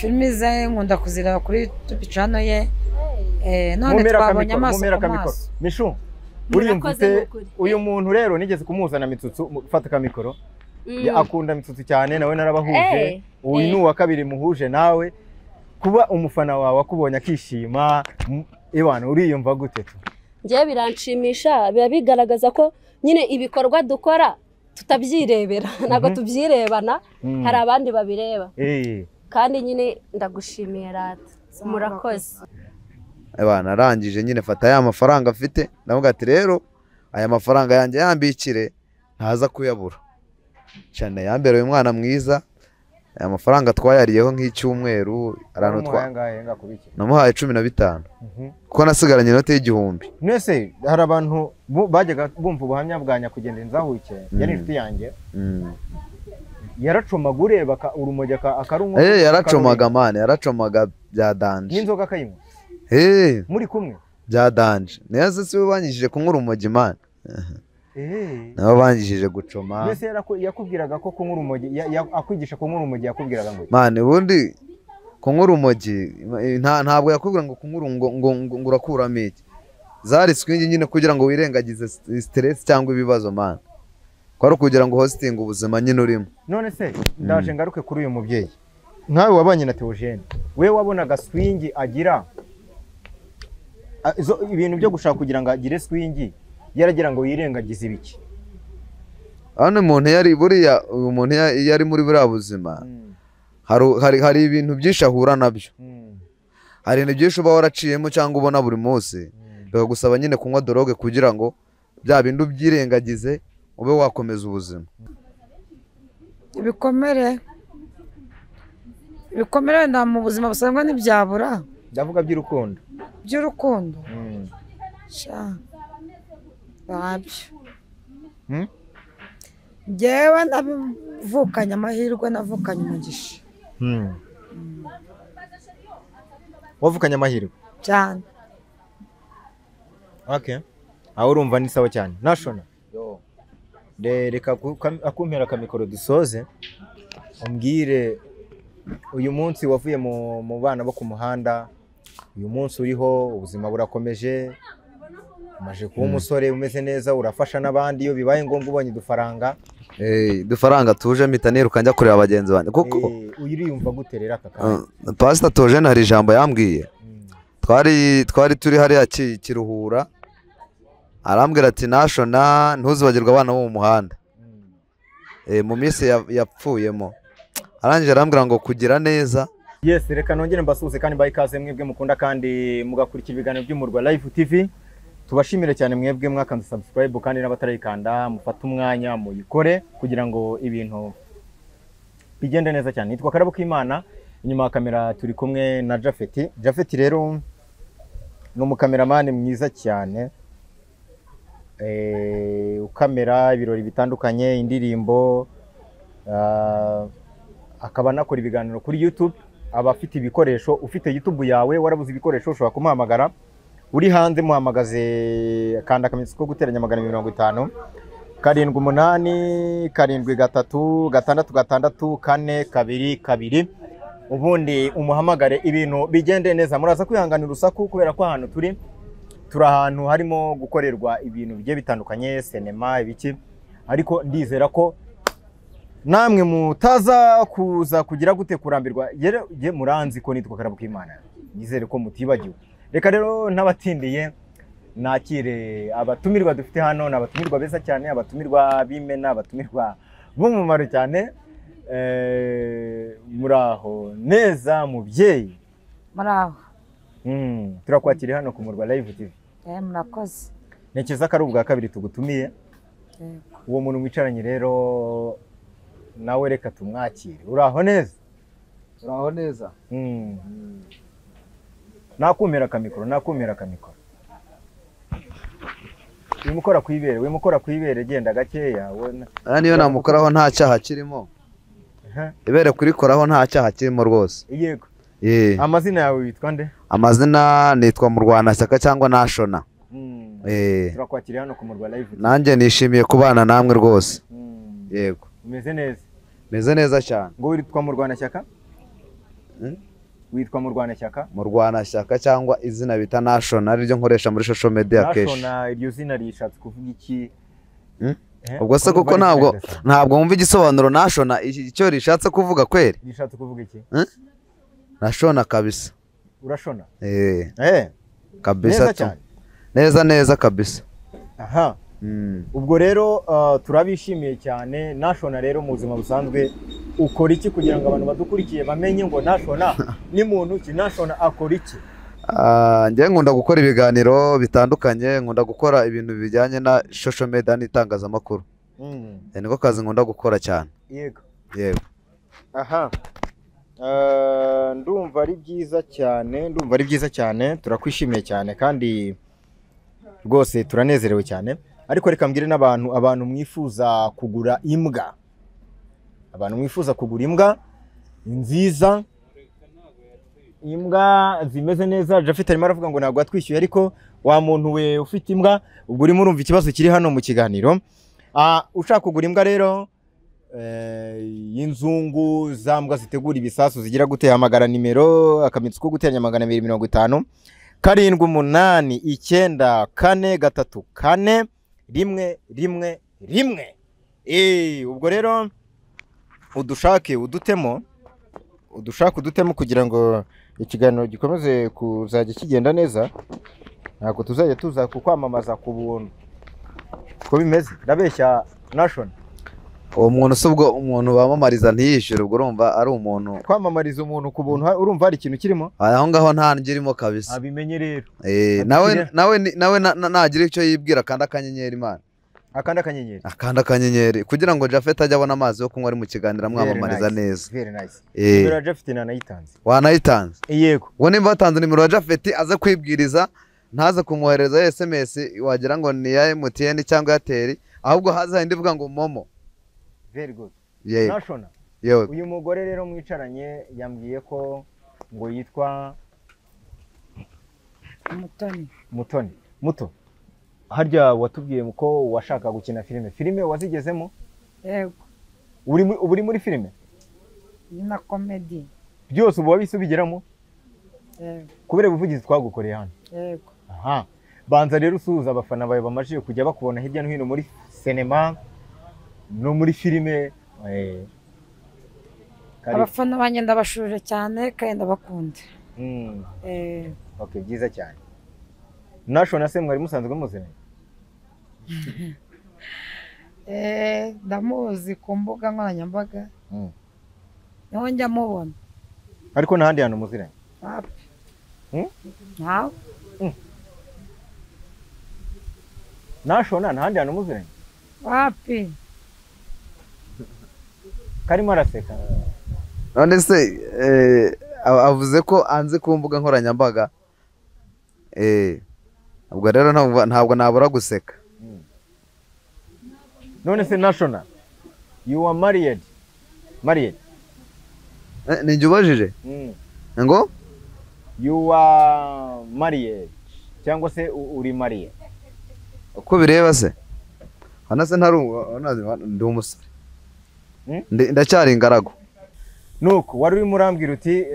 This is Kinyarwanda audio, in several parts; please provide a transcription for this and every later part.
filimi ze nkunda kuzireba kuri YouTube channel ye. None twabonye amaso ku maso. Mishu uriyumvise uyu muntu rero nigeze kumuzana Mitsutsu fata ka mikoro. Akunda Mitsutsu cyane nawe narabahuje. Uyu ni uwa kabiri muhuje nawe. Kuba umufana wawe akubonye akishima ebana uriyumva gute? Ngiye biranshimisha biba bigaragaza ko nyine ibikorwa dukora tutabyirebera ntabwo tubyirebana hari abandi babireba kandi nyine ndagushimiye rata murakoze. Ebana arangije nyine fata ya mafaranga afite ndavuga ati rero aya mafaranga yanjye yambikire ntaza kuyabura cyane yambereye umwana mwiza. Aya mafaranga twayariyeho nk'icyumweru arantu namuhaye 15 kuko nasigaranye inote y'igihumbi. Mwese hari abantu bajyaga bumva ubuhamya bwanya kugenda inzahuke yari inshuti yanjye yaracomaga ureba urumogi akarunwa yaracomaga mane yaracomaga bya danje n'inzoga akayinywa muri kumwe bya danje neza si banyishije kunywa urumogi mane nabo bangishije gucoma. Mbese yakubwiraga ko kunywa urumogi akwigisha kunywa urumogi yakubwiraga ngo mane ubundi kunywa urumogi ntabwo yakubwira ngo kunywa ngo urakuramo iki zari swingi nyine kugira ngo wirengagize stress cyangwa ibibazo mane kwari kugira ngo hosting ubuzima nyine urimo. None se ndaje ngaruke kuri uyu mubyeyi nkawe wabanye na Theogene we wabonaga swingi agira ibintu byo gushaka kugira ngo agire swingi yaragira ngo yirengagize ibiki? Hano umuntu yari buriya uyu muntu yari muri buriya buzima hari ibintu byinshi ahura nabyo hari ibintu byinshi uba waraciyemo cyangwa ubona buri munsi bakagusaba nyine kunywa droge kugira ngo bya bintu byirengagize ube wakomeza ubuzima. Ibikomere nda mu buzima busanzwe n'ibyabura ndavuga by'urukundo sha babyo njyewe navukanye amahirwe navukanye umugisha. Wavukanye amahirwe cyane? Okay, aho urumva ni sawa cyane. National reka akumpera kamikoro dusoze umbwire uyu munsi wavuye mu bana bo ku muhanda uyu munsi uriho ubuzima burakomeje umaje kuba umusore umeze neza urafasha n'abandi iyo bibaye ngombwa ubonye dufaranga dufaranga tuje mpita niruka njya kureba abagenzi banjye kuko uriyumva gute rero aka kanya? Pastor Theogene hari ijambo yambwiye twari turi hariya Kiruhura arambwira ati National ntuzibagirwa abana bo mu muhanda mu minsi yapfuyemo arangije arambwira ngo kugira neza. Yes, reka nongere mbasuhuze kandi mbaye ikaze mwebwe mukunda kandi mugakurikira ibiganiro by'Umurwa Live TV. Tubashimire cyane mwebwe mwakanze subscribe kandi n'abatarayikanda mufata umwanya muyikore kugira ngo ibintu bigende neza cyane. Nitwa Karabo K'Imana, inyuma ya kamera turi kumwe na Japhet. Japhet rero ni umukameramani mwiza cyane ukamera ibirori bitandukanye indirimbo akaba nakora ibiganiro kuri YouTube. Abafite ibikoresho ufite YouTube yawe warabuze ibikoresho ushobora kumuhamagara uri hanze muhamagaze kanda akamenyetso ko guteranya 250 78 73 664 ubundi umuhamagare ibintu bigende neza. Muraza kwihanganira urusaku kubera ko ahantu turi ahantu harimo gukorerwa ibintu bigiye bitandukanye cinema ibiki ariko ndizera ko namwe mutaza kuza kugira gute kurambirwa ye muranzi ko nitwa Karabo K'Imana nizere ko mutibagiwe. Reka rero ntabatindiye nakire abatumirwa dufite hano n'abatumirwa beza cyane abatumirwa bimena abatumirwa b'umumaro cyane muraho neza mubyeyi muraho turakwakiriye hano ku Murwa Live TV. Murakoze. Nekeza ko ari ubwa kabiri tugutumiye uwo muntu mwicaranye rero nawe reka tumwakire. Uraho neza? Uraho neza. Nakumira kamikoro wimukora kwibere genda gakeya niyo namukoraho nta cyaha kirimo ibere kurikoraho nta cyaha kirimo rwose. Yego. Amazina yawe witwa nde? Amazina nitwa Murwanashyaka cyangwa National. Turakwakiriye hano ku Murwa Live. Nanjye nishimiye kubana namwe rwose. Yego. Umeze neza? Meze neza cyane. Ngo witwa Murwanashyaka? witwa Murwanashyaka Murwanashyaka cyangwa izina bita National ariryo nkoresha muri social media kenshi. National iryo zina rishatse kuvuga iki? Ubwo se kuko ntabwo wumva igisobanuro National icyo rishatse kuvuga kweri? Rishatse kuvuga iki? Nashona kabisa. Urashona? Kabisa tu. Neza kabisa. Aha. Ubwo rero turabishimiye cyane. National rero mu buzima busanzwe ukora iki kugira ngo abantu badukurikiye bamenye ngo National ni muntu ki? National akora iki? Njye nkunda gukora ibiganiro bitandukanye, nkunda gukora ibintu bijyanye na social media n'itangazamakuru. Niko kazi nkunda gukora cyane. Yego. Aha. Ndumva ari byiza cyane, turakwishimiye cyane kandi rwose turanezerewe cyane. Ariko reka mbwire abantu mwifuza kugura imbwa. Abantu mwifuza kugura imbwa nziza, imbwa zimeze neza. Jafet arimo aravuga ngo ntabwo atwishyuye, ariko wa muntu we ufite imbwa ubwo urimo urumva ikibazo kiri hano mu kiganiro. Ushaka kugura imbwa rero y'inzungu, za mbwa zitegura ibisasu zigira gute, hamagara nimero akamitsi ko guteranya 250 789 4 3 1. Ubwo rero udushake udutemo kugira ngo ikiganiro gikomeze kuzajya kigenda neza. Ntabwo tuzajya tuza kukwamamaza ku buntu ko bimeze. Ndabeshya National. Uwo muntu subwo umuntu bamamariza ntiyishyure, ubwo urumva ari umuntu kwamamariza umuntu ku buntu, urumva hari ikintu kirimo aho ngaho nta ngirimo kabisa. Abimenye rero. Nawe nagira icyo yibwira kandi akanyenyeri Imana. Akanda akanyenyeri kugira ngo Jafet ajye abona amazi yo kunywa ari mu kiganiro amwamamariza neza. Very nice. Nimero ya Jafet nanayitanze. Wanayitanze? Yego. Uwo nimba watanze nimero ya Jafet aza kwibwiriza, ntaza kumwohereza SMS wagira ngo ni ya MTN cyangwa Airtel, ahubwo haza indi vuga ngo Momo. Very good. National. Uyu mugore rero mwicaranye yambwiye ko ngo yitwa Muto. Harya watubwiye ko washaka gukina filime wazigezemo? Yego. Uri muri filime? Ni na comedy. Byose ubu wabisubigeramo? Yego. Kubera ubuvugizi twagukoreye hano? Yego. Aha. Banza rero usuhuza abafana bawe bamajije kujya bakubona hirya no hino muri sinema no muri filime. Abafana banjye ndabashuje cyane kandi ndabakunda. Okay, byiza cyane. National se mwari musanzwe muziranye? Ndamuzi ku mbuga nkoranyambaga. Niho njya mubona. Ariko n'ahandi hantu muziranye? Ntawe. National n'ahandi hantu muziranye? Wapi? Karimo araseka. None se avuze ko anze ku mbuga nkoranyambaga. Ubwo rero ntabwo nabura guseka. None se National, you are married? Ninjye ubajije? Ngo? You are married cyangwa se uri married? Uko bireba se? Hana se ndi umusore. Ndacyari ingaragu. Nuko wari uri murambwira uti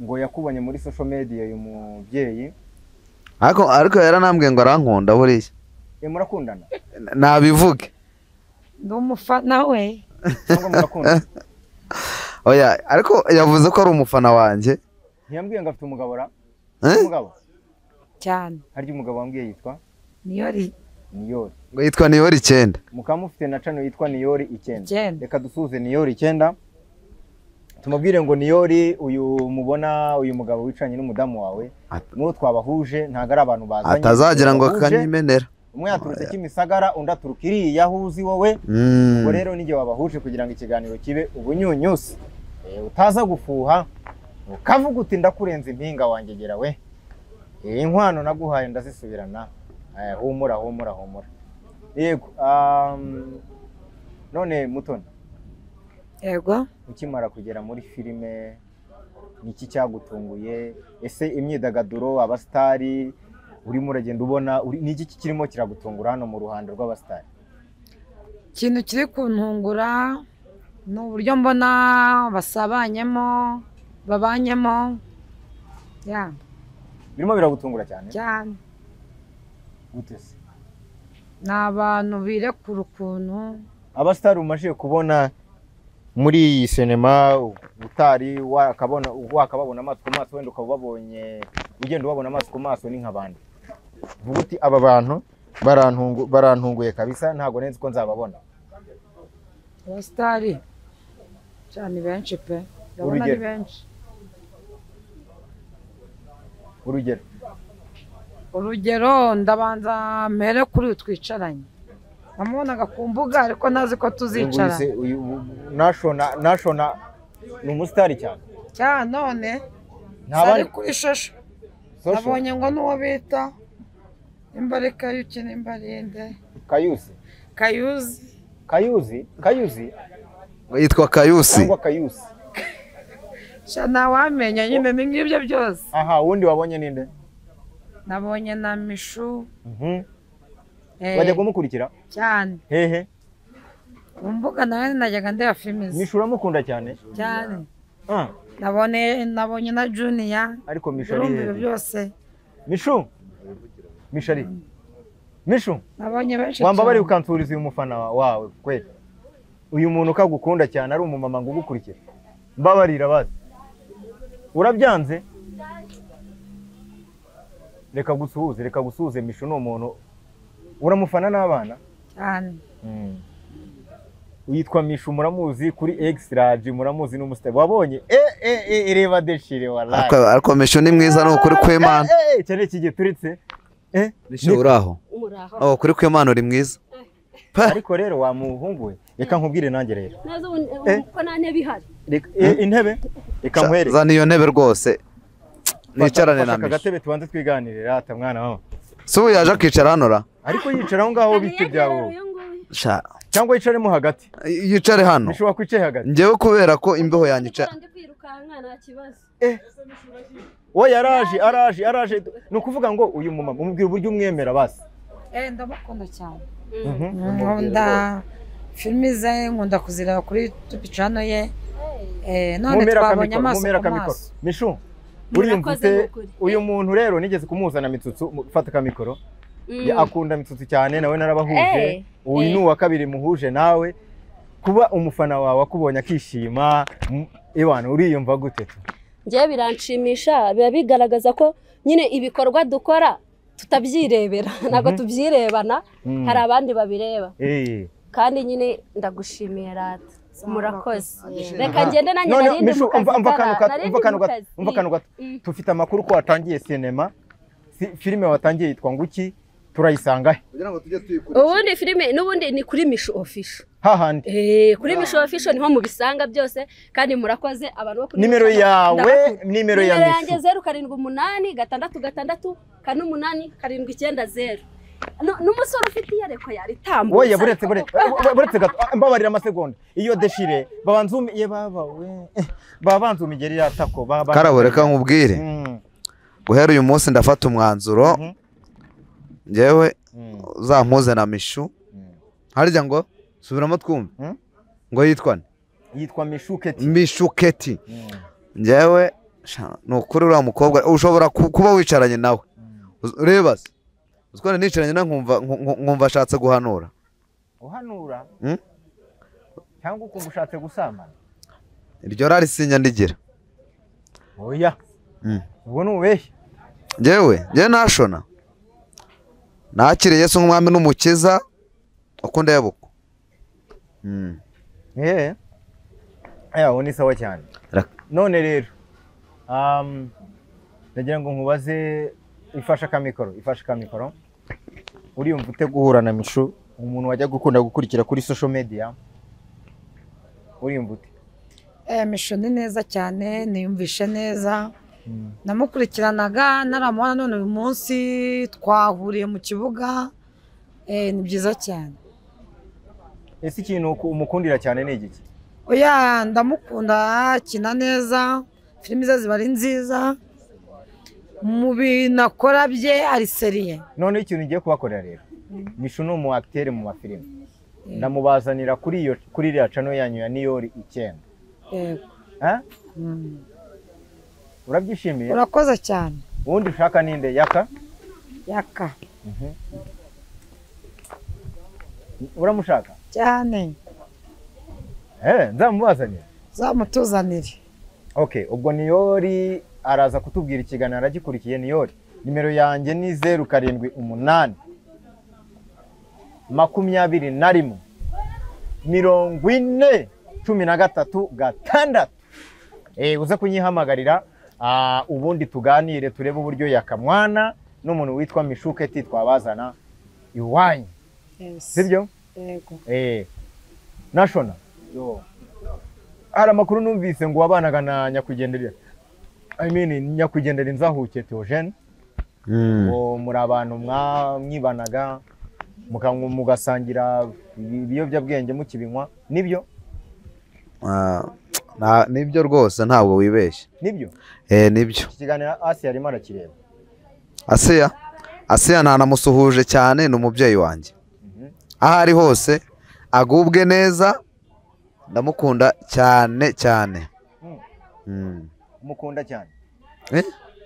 ngo yakubanye muri social media uyu mubyeyi. Ariko yaranambwiye ngo arankunda buriya. Murakundana? Nabivuge. Ndi umufana we. Cyangwa murakundana? Oya, ariko yavuze ko ari umufana wanjye. Ntiyambwiye ngo afite umugabo ra? Umugabo? Cyane. Harya umugabo wambwiye yitwa? Niyori. Ngo yitwa Niyori 9. Mukamufite na channel yitwa Niyori 9. 9. Reka dusuze Niyori 9. Tumubwire ngo Niyori uyu mubona uyu mugabo wicanye n'umudamu wawe n'uwo twabahuje ntago ari abantu bazanye. Atazagira ngo kanyimenera. Umwe yaturutse Kimisagara undi aturuka iriya Huzi wowe. Ubwo rero nige wabahuje kugira ngo ikiganiro kibe ubunyunyusi. Utaza gufuha ukavuga uti ndakurenza impinga wangegera we. Inkwano naguhaye ndazisubirana. Humura. Yego. None Mutoni. Yego. Ukimara kugera muri filime niki cyagutunguye? Ese imyidagaduro abastari urimo uragenda ubona niki kirimo kiragutungura hano mu ruhando rw'abastari? Ikintu kiri kuntungura n'uburyo mbona basabanyemo babanyemo ya birimo biragutungura cyane cyane gute se ni abantu birekura ukuntu abasitari umajije kubona muri iyi sinema utari wakababona amaso ku maso wenda ukababonye ugenda ubabona amaso ku maso ni nk'abandi vuga uti aba bantu barantunguye kabisa ntabwo nzi ko nzababona abasitari cyane benshi pe ndabona ari benshi urugero ndabanza mpere kuri uyu twicaranye namubonaga ku mbuga ariko ntazi ko tuzicara nashona ni umusitari cyane none sari kuri shosho nabonye ngo n'uwo bita nimba ari Kayuki nimba ari inde Kayuzi yitwa Kayusi cyangwa Kayusi ntawamenya nyine ni ngibyo byose aha wundi wabonye ninde nabonye na Mishu wajya kumukurikira cyane hehe mu mbuga nawe najyaga ndeba filime Mishu uramukunda cyane nabonye na Junior ariko Mishu ari hehe byose Mishu nabonye benshi wamba bari ukansuriza uyu mufana wawe kweli uyu muntu ukagukunda cyane ari umumama ngo ugukurikira mbabarira bazi urabyanze reka gusuhuze Mishu ni umuntu uramufana n'abana cyane uyitwa Mishu muramuzi kuri X-Large muramuzi n'umusitari wabonye reba deshire wallahi ariko Mishu ni mwiza no kuri kw'Imana cyane kigituritse Mishu uraho kuri kw'Imana uri mwiza ariko rero wa muhungu we reka nkubwire nanjye rero ko nta ntebe ihari intebe reka nkwereke zana iyo ntebe rwose nicarane na Mishu agatebe tubanze twiganirire rata mwana wawe so yaje akicara hano ra ariko yicara aho ngaho bite byawo cyangwa yicaremo hagati yicare hano Mishu wakwicaye hagati njyewe kubera ko imbeho yanyica we araje ni ukuvuga ngo uyu mumama umubwira uburyo umwemera basi ndamukunda cyane nkunda filime ze nkunda kuzireba kuri YouTube channel ye none twabonye amaso ku maso Mishu uriyumvise uyu muntu rero nigeze kumuzana Mitsutsu fata kamikoro akunda Mitsutsu cyane nawe narabahuje uyu ni uwa kabiri muhuje nawe kuba umufana wawe akubonye akishima ebana uriyumva gute njye biranshimisha biba bigaragaza ko nyine ibikorwa dukora tutabyirebera ntabwo tubyirebana hari abandi babireba kandi nyine ndagushimiye rata murakoze reka ngende nanjye narinde mu kazi umva kanu gato tufite amakuru ko watangiye sinema filime watangiye yitwa nguki turayisanga he ubundi filime n'ubundi ni kuri Mishu Official hahandi kuri Mishu Official niho mubisanga byose kandi murakoze abantu bo kuri nimero yawe nimero ya Mishu yanjye 0786 8 790 n'umusore ufite iyareko yaritambuka oya buretse gato mbabarira amasegonda iyo deshire babanzumiye babanzumigeri yatako karabo reka nkubwire guhera uyu munsi ndafata umwanzuro njyewe uzampuze na Mishu harya ngo subiramo twumve ngo yitwa Mishu Keti njyewe nukuri uriya mukobwa ushobora kuba wicaranye nawe ureba uzikora nicaranye na nkumva ashatse guhanura cyangwa ukumva ushatse gusambana iryo rari sinya ndigira oya ubwo nubeshye njyewe nashona nakire Yesu nk'umwami n'umukiza ukunda yabuko aho ni sawa cyane none rero ndagira ngo nkubaze ifasha kamikoro uriyumva ute guhura na Mishu umuntu wajya gukunda gukurikira kuri social media uriyumva ute Mishu ni neza cyane niyumvishe neza namukurikiranaga naramubona none uyu munsi twahuriye mu kibuga ni byiza cyane ese ikintu umukundira cyane ni igiki oya ndamukunda akina neza filime ze ziba ari nziza mu bintu akora bye ari seriye none ikintu ugiye kubakorera rero Mishu ni umu acteur mu mafilime ndamubazanira kuri iriya channel yanyu ya Niyori 9 yego urabyishimiye urakoze cyane ubundi ushaka ninde yaka uramushaka cyane nzamubazanire zamutuzanire okay ubwo Niyori araza kutubwira ikiganiro aragikurikiye Niyori nimero yanjye ni 07 21 40 13 uza kunyihamagarira ubundi tuganire turebe uburyo yakamwana n'umuntu witwa Mishuketi twabazana iwanyu sibyo yego National hari amakuru numvise ngo wabanaga na nyakwigendera nyakwigendera Inzahuke Theogene ngo muri abantu mwibanaga mugasangira ibiyobyabwenge mukibinywa nibyo nibyo rwose ntabwo wibeshye nibyo nibyo ikiganiro Asiya arimo arakireba Asiya ntanamusuhuje cyane ni umubyeyi wanjye aho ari hose agubwe neza ndamukunda cyane cyane umukunda cyane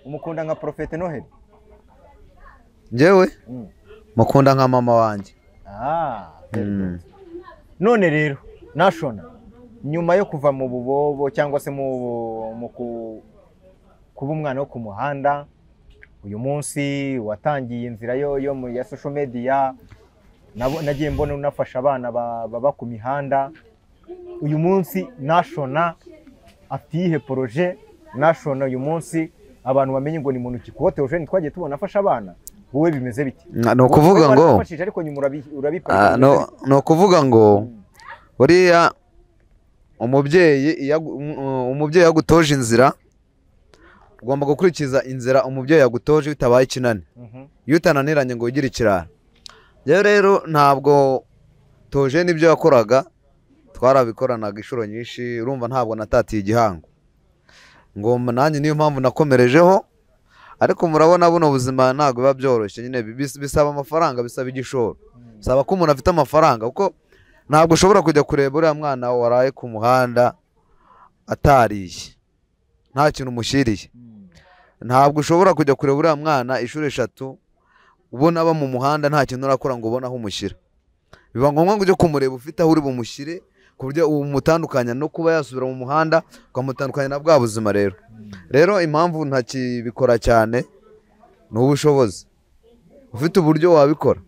umukunda nka Prophete Noheli njyewe mukunda nka mama wanjye none rero National nyuma yo kuva mu bubobo cyangwa se kuba umwana wo ku muhanda uyu munsi watangiye inzira yo ya social media nagiye mbona unafasha abana baba ku mihanda uyu munsi National afite projet National uyu munsi abantu bamenye ngo ni muntu kikote Eugene twagiye tubona afasha abana wowe bimeze biti no kuvuga ngo ariko nyuma urabipara no kuvuga ngo buriya umubyeyi yagutoje inzira ugomba gukurikiza inzira umubyeyi yagutoje bitabaye ikinani iyo utananiranye ngo ugire ikirara rero ntabwo toje n'ibyo yakoraga twarabikoranaga inshuro nyinshi urumva ntabwo natatiye igihango ngo nanjye niyo mpamvu nakomerejeho ariko murabona buno buzima ntabwo biba byoroshye nyine bisaba amafaranga bisaba igishoro bisaba ko umuntu afite amafaranga kuko ntabwo ushobora kujya kureba uriya mwana waraye ku muhanda atariye nta kintu umushyiriye ntabwo ushobora kujya kureba uriya mwana inshuro 3 ubona aba mu muhanda nta kintu urakora ngo ubone aho umushyira biba ngombwa ngo ujye kumureba ufite aho uri bumushyire ku buryo umutandukanya no kuba yasubira mu muhanda ukamutandukanya na bwa buzima rero impamvu ntakibikora cyane ni ubushobozi ufite uburyo wabikora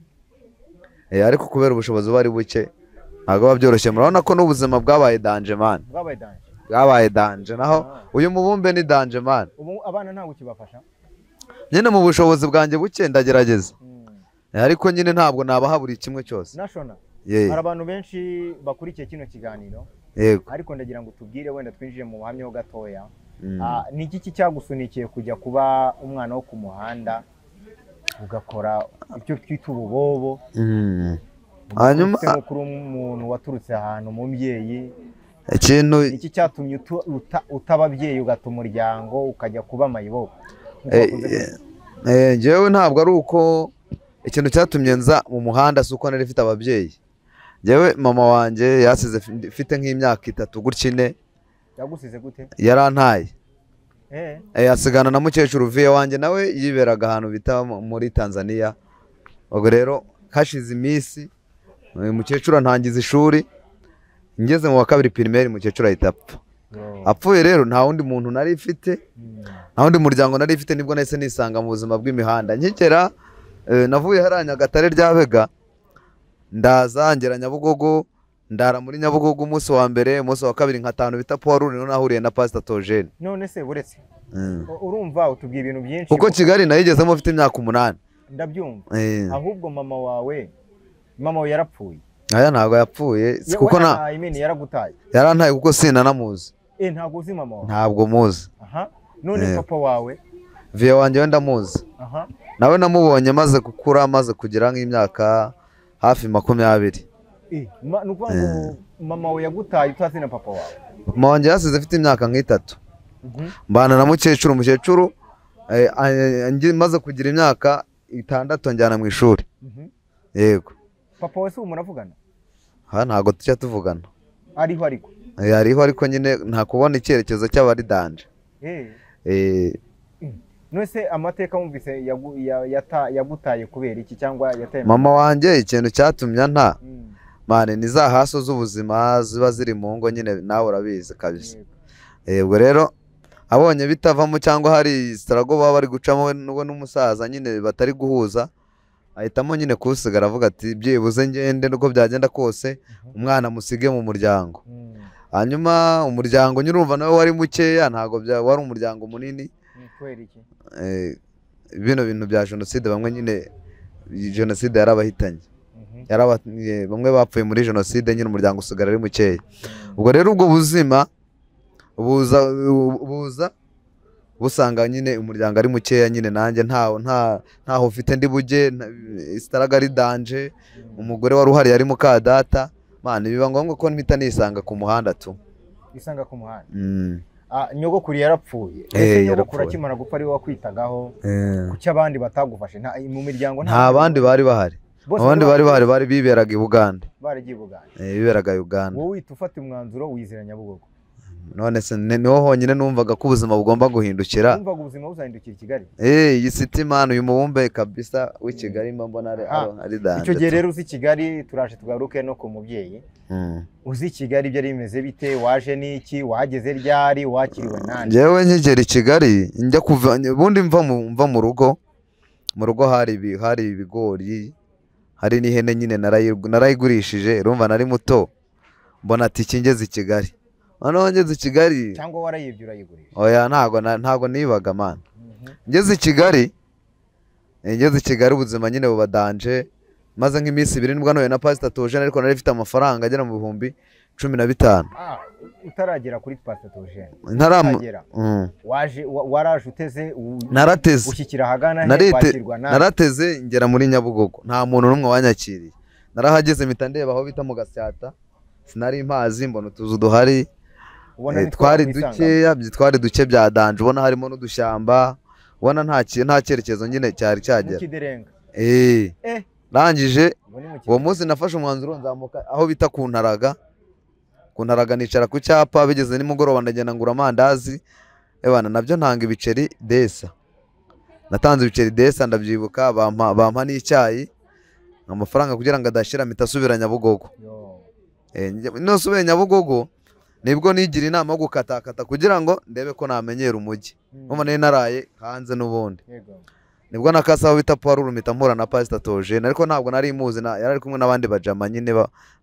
ariko kubera ubushobozi bari buke ntabwo biba byoroshye murabona ko n'ubuzima bwabaye danje man bwabaye danje naho uyu mubumbe ni danje man abana ntabwo kibafasha nyine mu bushobozi bwanjye buke ndagerageza ariko nyine ntabwo nabaha buri kimwe cyose National hari abantu benshi bakurikiye kino kiganiro ariko ndagira ngo tubwire wenda twinjire mu buhamya ho gatoya ni iki cyagusunikiye kujya kuba umwana wo ku muhanda ugakora icyo twita ububobo hanyuma kuri umuntu waturutse ahantu umubyeyi ikintu iki cyatumye utababyeyi ugata umuryango ukajya kuba mayibobo njyewe ntabwo ari uko ikintu cyatumye nza mu muhanda si uko nari mfite ababyeyi njyewe mama wanjye yasize mfite nk'imyaka 3 gutya 4 yagusize gute yarantaye yasigana na mukecuru viye wanjye nawe yiberaga ahantu bita muri Tanzania ubwo rero hashize iminsi mukecuru antangiza ishuri ngeze mu wa 2 primaire mukecuru ahita apfa apfuye rero nta wundi muntu nari ifite nta wundi muryango nari ifite nibwo nahise nisanga mu buzima bw'imihanda nkigera navuye haranya Nyagatare rya Bega ndaza ngera Nyabugogo ndara muri Nyabugogo umunsi wa mbere umunsi wa kabiri nkatanu bita Paul Ruri nahuriye na Pastor Theogene none se buretse urumva utubwiye ibintu byinshi kuko Kigali nayigezemo mfite imyaka 8 ndabyumva ahubwo mama wawe yarapfuye aya ntabwo yapfuye kuko yaragutaye yarantaye kuko sinanamuzi ntabwo uzi mama wawe ntabwo muzi none papa wawe viye wanjye wenda muzi nawe namubonye maze gukura maze kugira nk'imyaka hafi 20 nukuvuga ngo mama we yagutaye utazi na papa wawe mama wanjye yasize afite imyaka nk'3 mbana na mukecuru maze kugira imyaka 6 njyana mu ishuri yego papa we se muravugana ntabwo tujya tuvugana ariho ariko nyine nta kubona icyerekezo cy'abari danje Nose amateka wumvise yagutaye kubera iki cyangwa yataye mama wanjye ikintu cyatumye nta mane ni za haso z'ubuzima ziba ziri mu ngo nyine nawe urabizi kabisa. Ubwo rero abonye bitavamo cyangwa hari sitarago baba bari gucamo n'umusaza nyine batari guhuza, ahitamo nyine kusigara avuga ati byibuze ngende nuko byagenda kose umwana musige mu muryango. Hanyuma umuryango nyirumva nawe wari mukeya, ntago wari umuryango munini. Bino bintu bya jenoside bamwe nyine jenoside yarabahitanye, bamwe bapfuye muri jenoside nyine umuryango usigara ari mukeya. Ubwo rero ubwo buzima buza busanga nyine umuryango ari mukeya, nyine nanjye ntaho ufite ndi bujye, istaraga ari danje, umugore wari uhari yari muka data, mane biba ngombwa ko mpita nisanga ku muhanda tu. Isanga ku muhanda. Nyogokuru yarapfuye. Nyogokuru akimara gupfa ari wakwitagaho. Kuki abandi batagufashe mu miryango? Nta bandi bari bahari. Abandi bari bahari bari biberaga i Buganda. Baragiye Buganda. Biberaga i Uganda. Wowe uhita ufata umwanzuro wizera Nyabugogo. None se niho honyine numvaga ko ubuzima bugomba guhindukira. Numvaga ubuzima buzahindukira i Kigali. Iyi city man uyu mubumbe kabisa w'i Kigali mbona ari danje. Icyo gihe rero uzi Kigali turaje tugaruke no ku mubyeyi. Uzi Kigali byari bimeze bite? Waje niki? Wageze ryari? Wakiriwe nande? Jewe nkigera i Kigali njya kuva ubundi mva mu rugo. Mu rugo hari ibigori, hari n'ihene nyine narayigurishije, urumva nari muto. Mbona ati kingeze i Kigali. Hano ngeze i Kigali cyangwa warayibye urayigurisha? Oya ntago nibaga man. Ngeze i Kigali ubuzima nyine bubadanje, maze nk'iminsi 2 nibwo noye na Pastor Theogene, ariko nari mfite amafaranga agera mu bihumbi 15. Utaragera kuri Pastor Theogene? Ntaragera. Waraje uteze? Narateze. Ushyikira hagana he kwakirwa nawe? Narateze ngera muri Nyabugogo, nta muntu n'umwe wanyakiriye. Narahageze mpita ndeba aho bita mu Gasyata, sinari mpazi, mbona utuzu duhari. Twari duke bya danje, ubona harimo n'udushyamba, ubona nta cyerekezo nyine cyari cyagera. Rangije uwo munsi nafashe umwanzuro nzamuka aho bita ku Ntaraga nicara ku cyapa, bigeze nimugoroba ndagenda ngura amandazi, nabyo ntanga ibiceri desa. Natanze ibiceri desa ndabyibuka, bampa n'icyayi amafaranga kugira ngo adashira mpita asubira Nyabugogo. Nosubira Nyabugogo nibwo nigira inama yo gukatakata kugira ngo ndebe ko namenyera umujyi. None naraye hanze n'ubundi. Nibwo nakasaho bita Paul mpita mpura na Pastor Theogene, ariko ntabwo nari muzi, yari ari kumwe n'abandi bajama nyine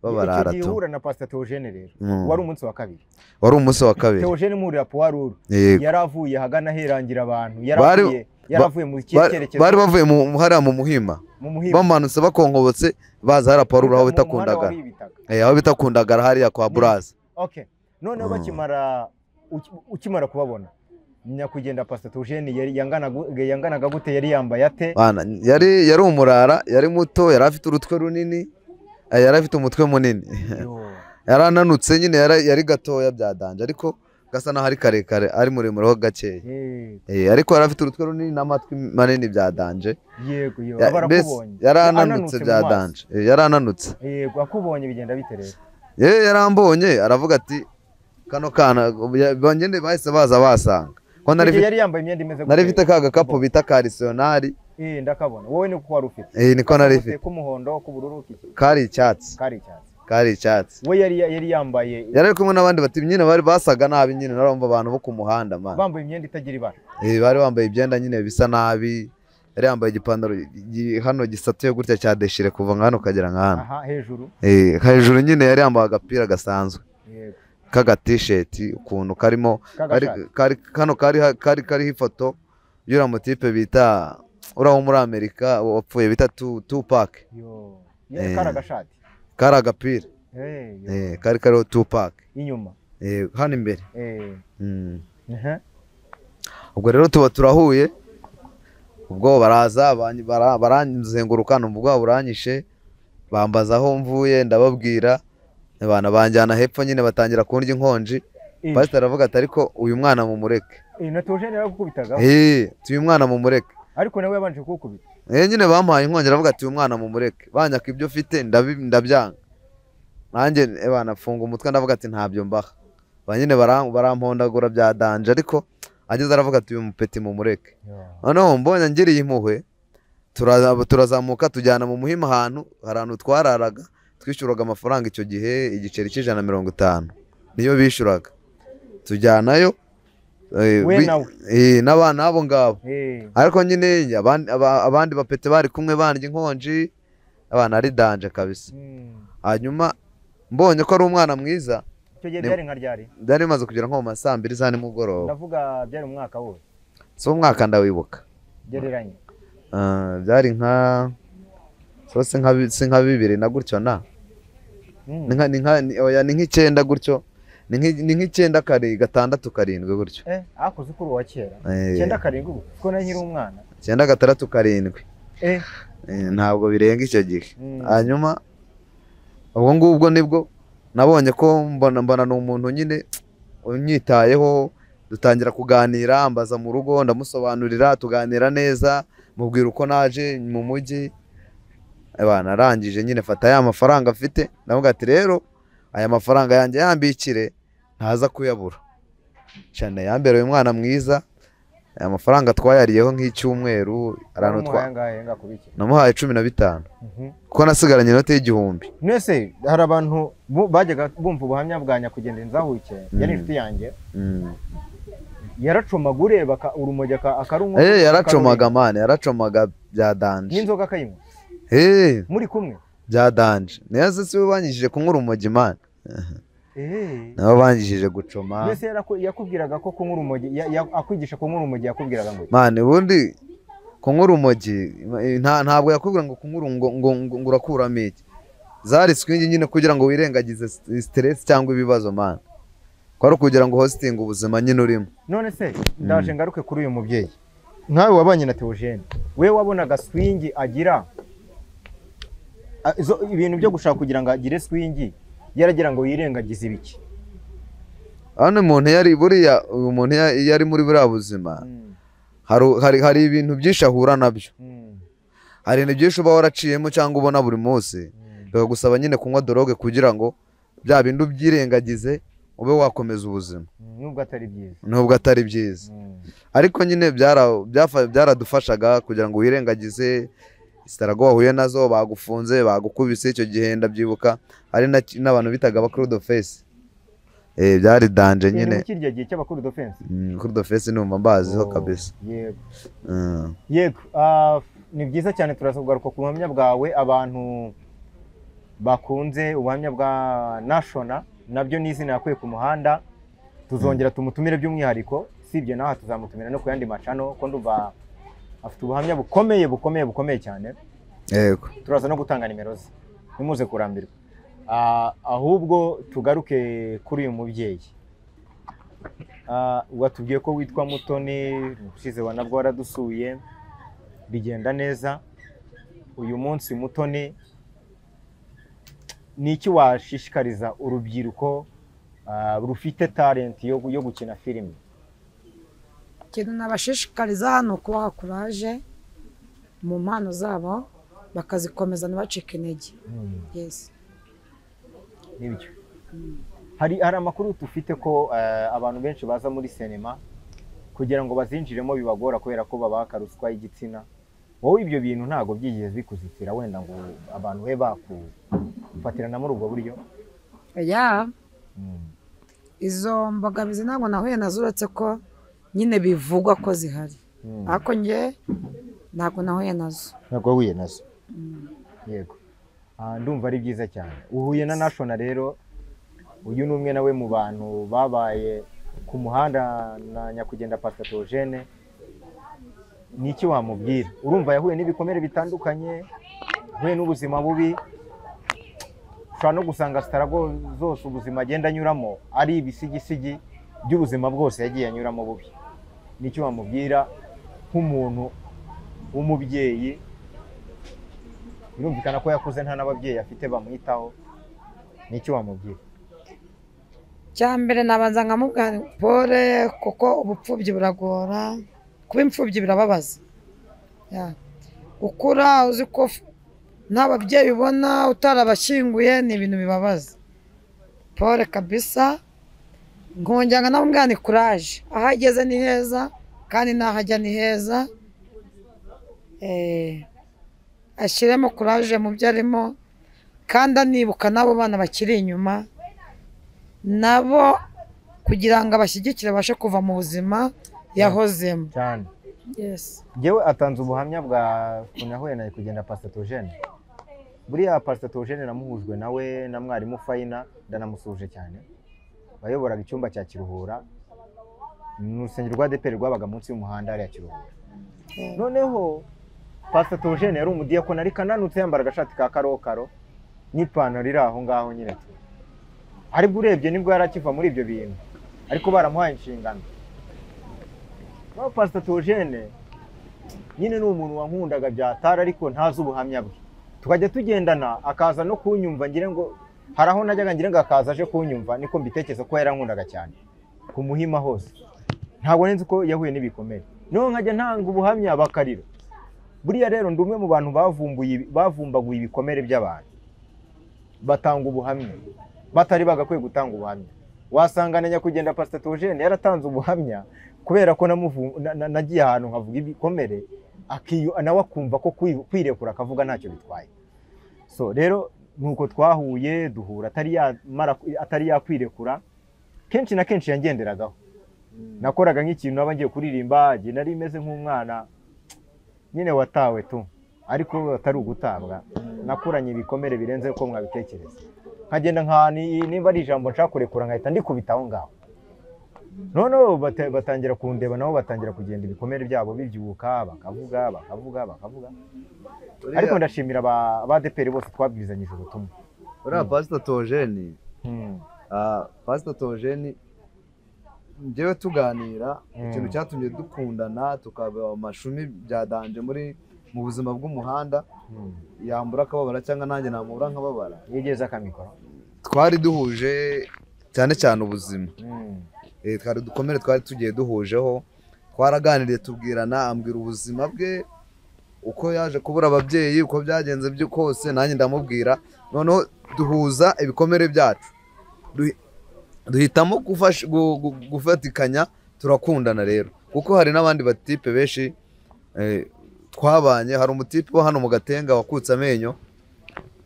babarara tu. Ihura na Pastor Theogene rero wari umunsi wa kabiri. Wari umunsi wa kabiri. Theogene muri Paul yaravuye hagana herangira abantu, yaravuye mu cyerekezo. Bari bavuye mu hariya mu Muhima. Bamanutse bakonkobotse baza hariya Paul aho bita Kundagara. Aho bita Kundagara hariya kwa Buraza. Okay. Noneho ukimara kubabona nyakugenda Pastor Theogene yanganaga gute? Yari yambaye ate? Yari umurara, yari muto, yari afite urutwe runini, yari afite umutwe munini. Yarananutse nyine, yari gatoya bya danje, ariko gasa naho ari karekare, ari muremure ho gakeya. Ariko yari afite urutwe runini n'amatwi manini bya danje. Yego barakubonye. Yarananutse bya danje. Yarananutse. Yego akubonye bigenda bite rero? Yarambonye aravuga ati kano kana bangende bahise baza basanga ko yari yambaye imyenda imeze nari mfite ka gakapo bita karisonari. Ndakabona wowe ni ko wari ufite? Niko nari mfite. K'umuhondo k'ubururu kari icyatsi. We yari yambaye, yari ari kumwe n'abandi bati nyine bari basaga nabi nyine, narumva abantu bo ku muhanda man, bambaye imyenda itagira ibara. Bari bambaye ibyenda nyine bisa nabi. Yari yambaye igipantaro hano gisatuye gutya cya deshire kuva hano kagera hano. Hejuru. Hejuru nyine yari yambaye agapira gasanzwe kaga t-shirt ukuntu karimo kari ifoto y'ura motipe bita uraho muri Amerika wapfuye bita Tupac. Kari agapira kari kariho Tupac inyuma hano imbere. Ubwo rero tuba turahuye, ubwo baraza baranzenguruka, numva buranyishe, bambaza aho mvuye ndababwira, abana banjyana hepfo nyine batangira kundya inkonji. Pastor aravuga ati ariko uyu mwana mumureke. Na Theogene yaragukubitaga? Uyu mwana mumureke. Ariko nawe yabanje kukubita? Nyine bampaye inkonji, aravuga ati uyu mwana mumureke, banyaka ibyo ufite ndabyanga. Nanjye nafunga umutwe ndavuga ati ntabyo mbaha. Banyine barampondagura bya danje, ariko ageze aravuga ati uyu mupeti mumureke. Noneho mbonye ngiriye impuhwe turazamuka tujyana mu Muhima ahantu hari ahantu twararaga twishyuraga amafaranga icyo gihe igiceri c'150 niyo bishyuraga tujyanayo n'abana abo ngabo ariko nyine abandi bapete bari kumwe bandya inkonji abana ari danje kabisa. Hanyuma mbonye ko ari umwana mwiza icyo gihe byari nka ryari byari bimaze kugera nko mu ma 2 za nimugoroba. Ndavuga byari umwaka wose so umwaka ndawibuka gereranye byari nka sose nka 2 na gutyo na ni nk'icyenda gutyo ni nk'icyenda kare 6 7 gutyo akoze kuri wa kera 9 7 kuko na nkiri umwana 9 6 7 ntabwo birenga icyo gihe. Hanyuma ubwo ngubwo nibwo nabonye ko mbona ni umuntu nyine unyitayeho dutangira kuganira ambaza mu rugo ndamusobanurira tuganira neza mubwira uko naje mu mujyi abana arangije nyine fata ya mafaranga afite ndavuga ati rero aya mafaranga yanjye yambikire ntaza kuyabura cyane yambereye umwana mwiza. Aya mafaranga twayariyeho nk'icyumweru arantu namuhaye 15 kuko nasigaranye inote y'igihumbi. Mwese hari abantu bajyaga bumva ubuhamya bwa nyakugenda Nzahuke yari inshuti yanjye yaracomaga ureba urumogi akarunywa yaracomaga mane yaracomaga bya danje n'inzoga akayinywa muri kumwe bya danje neza si we banyishije kunywa urumogi mane nabo bangishije gucoma. Mbese yakubwiraga ko kunywa urumogi akwigisha kunywa urumogi yakubwiraga ngo mane ubundi kunywa urumogi ntabwo yakubwira ngo kunywa ngo urakuramo iki zari swingi nyine kugira ngo wirengagize stress cyangwa ibibazo mane kwari kugira ngo hosting ubuzima nyine urimo. None se ndaje ngaruke kuri uyu mubyeyi nkawe wabanye na Theogene we wabonaga swingi agira ibintu byo gushaka kugira ngo agire swingi yaragira ngo yirengagize ibiki? Hano umuntu yari buriya uyu muntu yari muri buriya buzima hari ibintu byinshi ahura nabyo hari ibintu byinshi uba waraciyemo cyangwa ubona buri munsi bakagusaba nyine kunywa droge kugira ngo bya bintu ubyirengagize ube wakomeza ubuzima nubwo atari byiza ariko nyine byaradufashaga kugira ngo wirengagize istarago wahuye nazo bagufunze bagukubise icyo gihe ndabyibuka hari n'abantu bitaga abakuru do face byari danje nyine kirya gihe cy'abakuru do face kuri do face numva mbaziho kabisa. Yego ni byiza cyane turasogaruka ku buhamya bwawe abantu bakunze ubuhamya bwa National nabyo n'izina yakuye ku muhanda tuzongera tumutumire by'umwihariko sibye naho tuzamutumira no ku yandi macano ko nduva afite ubuhamya bukomeye cyane. Yego turaza no gutanga nimero ze nimuze kurambirwa ahubwo tugaruke kuri uyu mubyeyi watubwiye ko witwa Mutoni ushize wanabwo waradusuye bigenda neza. Uyu munsi Mutoni ni iki washishikariza urubyiruko rufite talent yo gukina filime? Ikintu nabashishikariza ni ukubaha kuraje mu mpano zabo bakazikomeza ntibacike intege. Yes. Nibyo. Hari amakuru dufite ko abantu benshi baza muri sinema kugira ngo bazinjiremo bibagora kubera ko babaka ruswa y'igitsina. Wowe ibyo bintu ntago byigeze bikuzitira wenda ngo abantu be bakufatirana muri ubwo buryo? Izo mbogamizi ntabwo nahuye nazo uretse ko nyine bivugwa ko zihari ariko njye ntabwo nahuye nazo. Ntabwo wahuye nazo? Yego. Ndumva ari byiza cyane. Uhuye na National rero uyu ni umwe nawe mu bantu babaye ku muhanda na nyakugenda Pastor Theogene. Ni iki wamubwira? Urumva yahuye n'ibikomere bitandukanye, yahuye n'ubuzima bubi, ushobora no gusanga starago zose ubuzima agenda anyuramo ari ibisigisigi by'ubuzima bwose yagiye anyuramo bubi. Ni iki wamubwira nk'umuntu w'umubyeyi? Birumvikana ko yakuze nta n'ababyeyi afite bamwitaho. Ni iki wamubwira? Cyambere nabanza nkamubwira pole kuko ubupfubyi buragora, kuba imfubyi birababaza. Gukura uzi ko nta babyeyi ubona utarabashyinguye ni ibintu bibabaza. Pole kabisa nkongera namubwira ni kuraje, aho ageze ni heza kandi n'aho ajya ni heza, ashyiremo kuraje mu byo arimo, kandi anibuka n'abo bana bakiri inyuma nabo kugira ngo abashyigikire abashe kuva mu buzima yahozemo cyane. Yes. Ngewe atanze ubuhamya bwa kunahuye naye kugenda Pastor Theogene. Buriya Pastor Theogene namuhujwe nawe na mwarimu Faina, ndanamusuhuje cyane. Bayoboraga icyumba cya Kiruhura mu rusengero rwa ADEPR rwabaga munsi y'umuhanda ari ya Kiruhura. Noneho Pastor Theogene yari umudiyakoni ariko ananutse yambara agashati ka karokaro n'ipantaro iri aho ngaho nyine. Ariko urebye nibwo yarakiva muri ibyo bintu, ariko baramuhaye inshingano. No Pastor Theogene nyine ni umuntu wankundaga byatara ariko ntazi ubuhamya bwe. Tukajya tugendana akaza no kunyumva ngire ngo haraho najyaga ngire ngo akaza aje kunyumva, niko mbitekereza ko yarankundaga cyane ku Muhima hose. Ntabwo nzi ko yahuye n'ibikomere, no nkajya ntanga ubuhamya bakarira. Buriya rero ndi umwe mu bantu bavumbaguye ibikomere by'abantu, batanga ubuhamya batari bagakwiye gutanga ubuhamya. Wasangana nyakugenda Pastor Theogene yaratanze ubuhamya kubera ko nagiye ahantu nkavuga ibikomere, nawe akumva ko kwirekura akavuga ntacyo bitwaye. So rero nuko twahuye duhura atari yakwirekura, kenshi na kenshi yangenderagaho. Nakoraga nk'ikintu naba ngiye kuririmba, nari imeze nk'umwana nyine watawe tu, ariko atari ugutabwa. Nakuranye ibikomere birenze uko mwabitekereza. Nkagenda niba ari ijambo nshaka kurekura nkahita ndikubitaho ngaho. Noneho batangira kundeba, nabo batangira kugenda ibikomere byabo bibyuka, bakavuga. Ariko ndashimira ADEPR bose twabwizanyije ubutumwa. Uriya Pastor Theogene, Pastor Theogene njyewe tuganira, ikintu cyatumye dukundana tukaba amashumi byadanje mu buzima bw'umuhanda, yambura akababara cyangwa nanjye namubura nkababara, yigeze akamikoro. Twari duhuje cyane cyane ubuzima. Twari dukomere twari tugiye duhujeho, twaraganiriye tubwirana, ambwira ubuzima bwe uko yaje kubura ababyeyi, uko byagenze byo kose, nanjye ndamubwira. Noneho duhuza ibikomere byacu, duhitamo gufatikanya, turakundana rero. Kuko hari n'abandi batipe benshi twabanye. Hari umutipe wo hano mu Gatenga wakutse amenyo,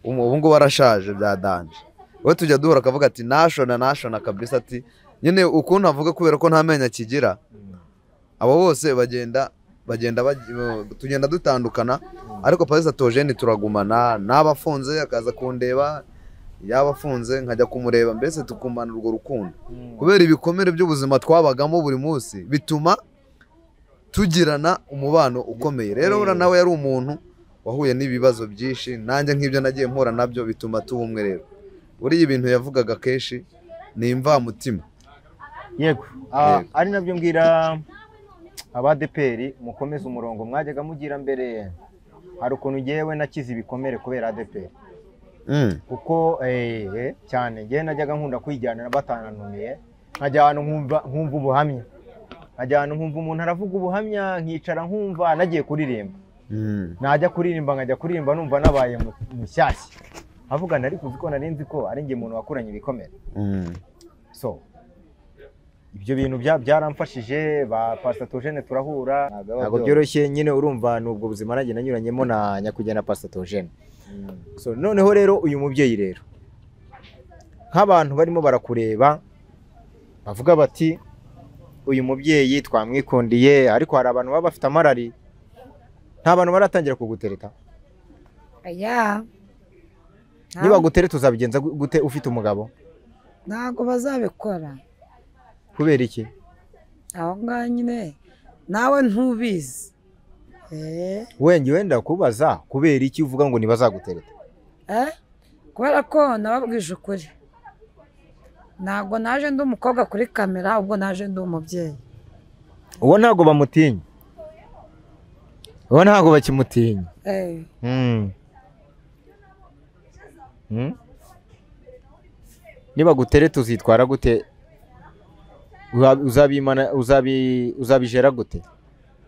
ubu ngubu arashaje byadanje. We tujya duhura akavuga ati nashona kabisa, ati nyine ukuntu avuga kubera ko nta menyo akigira. Abo bose tugenda dutandukana, ariko Pastor Theogene turagumana. N'abafunze akaza kundeba, yaba afunze nkajya kumureba, mbese tukumana urwo rukundo. Kubera ibikomere by'ubuzima twabagamo buri munsi bituma tugirana umubano ukomeye. Rero ura nawe yari umuntu wahuye n'ibibazo byinshi, nanjye nk'ibyo nagiye mpura nabyo, bituma tuba umwe. Rero buriya ibintu yavugaga kenshi ni imvamutima. Yego, ari nabyo mbwira ADEPR, mukomeze umurongo mwajyaga mugira mbere. Hari ukuntu ngewe nakize ibikomere kubera ADEPR. Kuko cyane ngewe najyaga nkunda kwijyana batananumiye, nkajya ahantu nkumva ubuhamya, nkajya ahantu nkumva umuntu aravuga ubuhamya, nkicara nkumva nagiye kuririmba. Najya kuririmba nkajya kuririmba numva nabaye mushyashya, avuga nari kuzi ko nari nzi ko ari nge muntu wakuranye ibikomere. So ibyo bintu byaramfashije. Ba Pastor Theogene turahura, ntabwo byoroshye nyine, urumva nubwo buzima nanjye nanyuranyemo na nyakugenda Pastor Theogene. So noneho rero uyu mubyeyi rero, nk'abantu barimo barakureba bavuga bati uyu mubyeyi twamwikundiye, ariko hari abantu baba bafite amarari. Nta bantu baratangira kugutereta? Niba gutereta uzabigenza gute ufite umugabo? Ntabwo bazabikora. Kubera iki? Aho ngaho nyine nawe ntubizi. Wenda kubaza kubera iki uvuga ngo ntibazagutereta? Kubera ko nababwije ukuri. Ntabwo naje ndi umukobwa kuri kamera, ubwo naje ndi umubyeyi. Uwo ntabwo bamutinya, uwo ntabwo bakimutinya. Niba gutereta uzitwara gute? Uzabijera gute?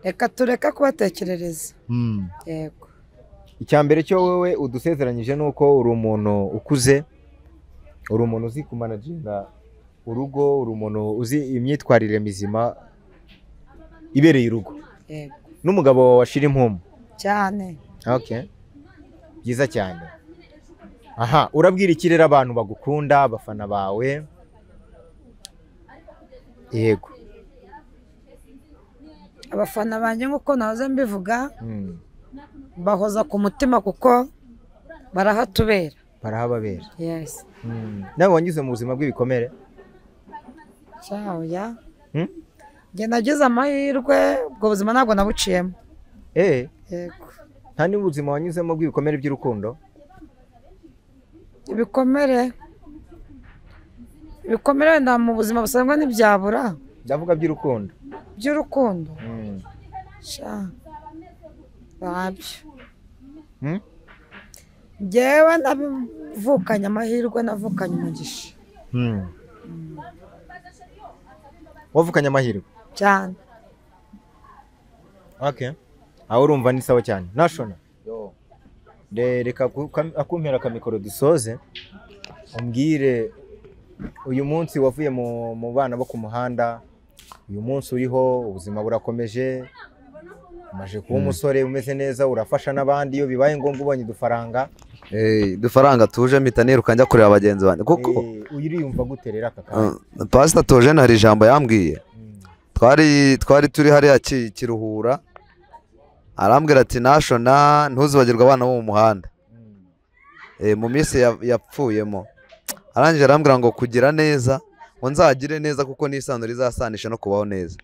Reka tureka kubatekerereza. Yego. Icya mbere cyo wowe udusezeranyije nuko uri umuntu ukuze, uri umuntu uzi kumanaginga urugo, uri umuntu uzi imyitwarire mizima ibereye urugo, yego n'umugabo washira impumu cyane. okay, byiza cyane. Aha, urabwira iki rero abantu bagukunda, abafana bawe? Yego. Abafana banjye nk'uko nahoze mbivuga, bahoza ku mutima kuko barahatubera, barahababera. yes. Nawe wanyuze mu buzima bw'ibikomere? Ciao ya. Njye nagize amahirwe, ubwo buzima ntabwo nabuciyemo. Yego. Nta n'ubuzima wanyuzemo bw'ibikomere by'urukundo? Ibikomere wenda mu buzima busanzwe ntibyabura. Ndavuga by'urukundo. By'urukundo? Sha. Babyo. Njyewe navukanye amahirwe, navukanye umugisha. Wavukanye amahirwe? Cyane. Okay. Aho urumva ni sawa cyane. National. Reka akumpera akamikoro dusoze, umbwire uyu munsi wavuye mu bana bo ku muhanda, uyu munsi uriho, ubuzima burakomeje, umaje kuba umusore umeze neza, urafasha n'abandi iyo bibaye ngombwa ubonye udufaranga. Dufaranga tuje mpita niruka njya kureba bagenzi banjye kuko uriyumva gute rero aka kanya? Pastor Tojene hari ijambo yambwiye, twari turi hariya Kiruhura, arambwira ati National ntuzibagirwa abana bo mu muhanda mu minsi yapfuyemo. Arangije arambwira ngo kugira neza, ngo nzagire neza kuko n'isano rizasanisha no kubaho neza.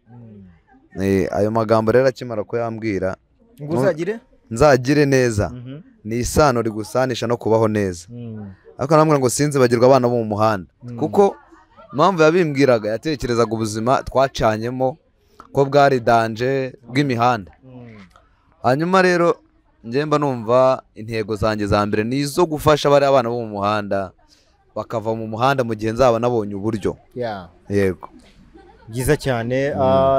Ayo magambo rero akimara ko yambwira ngo nzagire neza, ni isano rigusanisha no kubaho neza. Ariko arambwira ngo sinzibagirwa abana bo mu muhanda kuko impamvu yabimbwiraga yatekerezaga ubuzima twacanyemo ko bwari danje bw'imihanda. Hanyuma rero njye mba numva intego zanjye za mbere ni izo gufasha bari abana bo mu muhanda bakava mu muhanda mu gihe nzaba nabonye uburyo. Yego. Byiza cyane.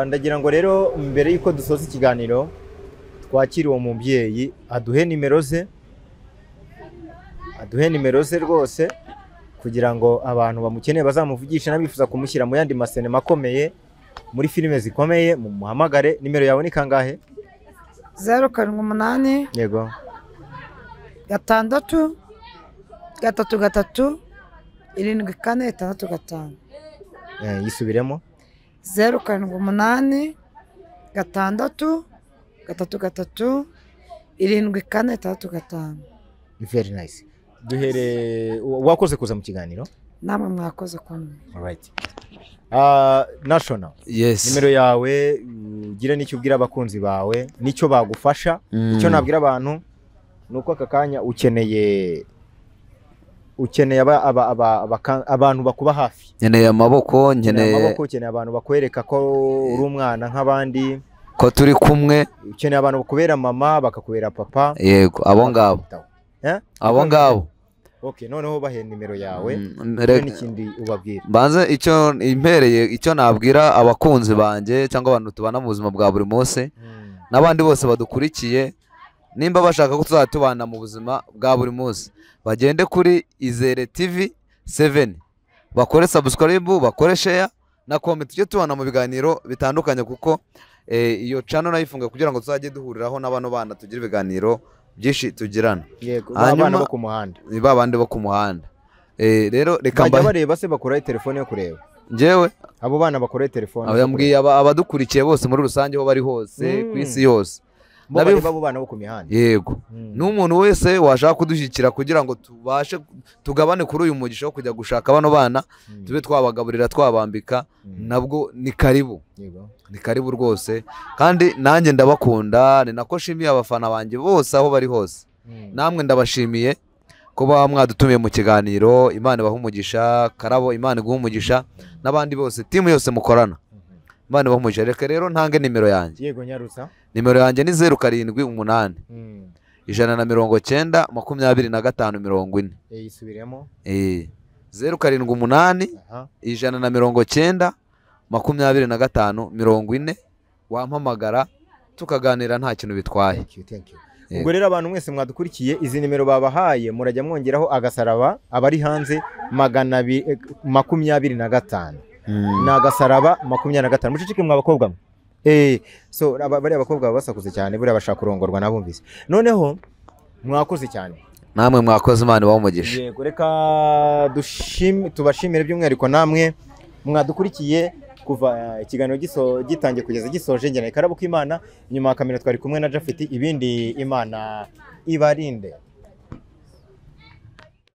Ndagira ngo rero mbere yuko dusoza ikiganiro twakira uwo mubyeyi aduhe nimero ze rwose, kugira ngo abantu bamukeneye bazamuvugisha n'abifuza kumushyira mu yandi masinema akomeye, muri filime zikomeye, mumuhamagare. Nimero yawe ni kangahe? 078 yego 6 3 7 yisubiremo. 078 6 3 7 Very nice. Duhere wakoze kuza mu kiganiro. Namwe mwakoze kumwe. Alright. National. Yes. Nimero yawe ugira n'icyo ubwira abakunzi bawe, n'icyo bagufasha. Icyo nabwira abantu nuko aka kanya ukeneye abantu bakuba hafi. Nkeneye amaboko, ukeneye abantu bakwereka ko uri umwana nk'abandi, ko turi kumwe. Ukeneye abantu bakubera mama, bakakubera papa. Yego, abo ngabo. Abo ngabo. Okay, noneho bahe nimero yawe n'ikindi ubabwira. Banze icyo nabwira abakunzi banjye cyangwa abantu tubana mu buzima bwa buri munsi n'abandi bose badukurikiye, nimba bashaka ko tuzatubana mu buzima bwa buri munsi, bagende kuri Izere TV 7, bakore subscribe, bakore share na comment, tujye tubana mu biganiro bitandukanye kuko iyo channel nayifunga kugira ngo tuzajye duhuriraho n'abantu bana tugira ibiganiro byinshi tugirana. Yego, abana bo ku muhanda. Babandi bo ku muhanda. Rero reka bajya bareba se bakora telefone yo kureba. Njyewe abo bana bakora telefone. Yambwiye abadukurikiye bose muri rusange aho bari hose ku isi yose. Nabivuga abo bana bo ku mihanda. Yego. N'umuntu wese washaka kudushyikira kugira ngo tubashe tugabane kuri uyu mugisha wo kujya gushaka bano bana, tube twabagaburira, twabambika, nabwo ni karibu. Yego. Ni karibu rwose, kandi nanjye ndabakunda, ni nako shimiye abafana banjye bose aho bari hose. Namwe ndabashimiye kuba mwadutumiye mu kiganiro. Imana ibahe umugisha. Karabo, Imana iguhe umugisha, n'abandi bose timu yose mukorana, Imana ibahe umugisha. Reka rero ntange nimero yanjye. Yego, nyarusa. Nimero yanjye ni 078 190 25 40. Yisubiremo. 078 190 25 40. Wampamagara tukaganira nta kintu bitwaye. Thank you. ubwo rero abantu mwese mwadukurikiye izi nimero babahaye murajya mwongeraho agasaraba abari hanze 225 ni agasaraba 25 muceceke mwa bakobwa so bari abakobwa basakuze cyane buri bashaka kurongorwa nabumvise noneho mwakoze cyane namwe mwakoze Imana ibamugisha yego reka tubashimire by'umwihariko namwe mwadukurikiye kuva ikiganiro gitangiye kugeza gisoje ngene Karabuka Imana inyuma ya kamera twari kumwe na Jafeti ibindi Imana ibarinde.